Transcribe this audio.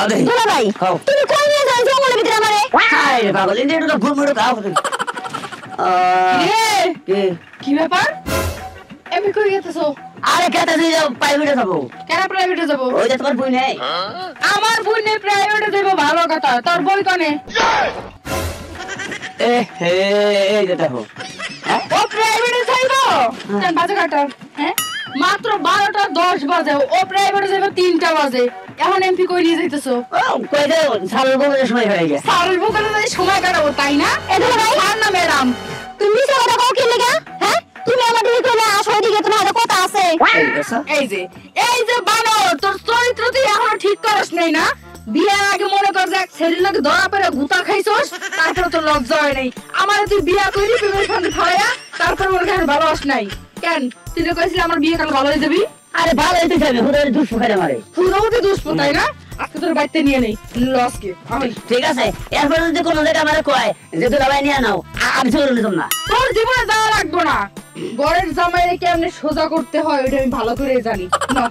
আরে দুলা ভাই তুমি কই নিয়ে যাও জঙ্গলের ভিতরে আমারে হাই রে পাগল ইন্ডিয়া তো ঘুরমুড়ে দাও কি ব্যাপার এমনি কই গেতেছো আরে কেটে দিয়ে যাও প্রাইভেটে যাবো কেন প্রাইভেটে যাব ওই যে তোমার বই নেই আমার বোনে প্রাইভেটে যাব ভালো কথা তোর বই কোনে এ হে এই যে দেখো ও প্রাইভেটে যাইবো কেন বাজে কাটা হ্যাঁ মাত্র 12টা 10 বাজে ও প্রাইভেটে যাবে 3টা বাজে এখন এমপি কই নিয়ে যাইতেছো কই দে সাল গোবরের সময় হয়ে গেছে সারল বকরে যাই সময় কাটাবো তাই না এটা ভাই আর না ম্যাডাম তুমি মিছা কথা কও কি লাগা হ্যাঁ তুমি আমার দিকে কইলে আসো এদিকে তোমার হাতে কথা আছে এই যে বানর তোর চরিত্র তুই এখনো ঠিক করস নাই না বিয়ের আগে মনে কর যে ছেলের লাগে ধরা পড়ে গুতা খাইছস তারপরে তোর লজ্জা হয় নাই আমার তুই বিয়া কইলি প্রেমের সঙ্গে খাওয়া তারপর মনে কর ভালোবাস নাই কেন তুই তো কইছিলি আমার বিয়ে কাল ভালো হয়ে যাবি আরে ভালো হইতে যাবে হুদার দুষ ফুকারে মারে তুই দুষ্প তাই না আজকে তোর বাইতে নিয়ে নেই লসকে আমি ঠিক আছে এরপর যদি কোনো জায়গা আমারে কয় যে তুই ভাই নিয়ে নাও আমি চলে নিতাম না তোর জীবনে যাওয়া লাগবো না ঘরের জামাইরে কেমনে সোজা করতে হয় ওটা আমি ভালো করে জানি না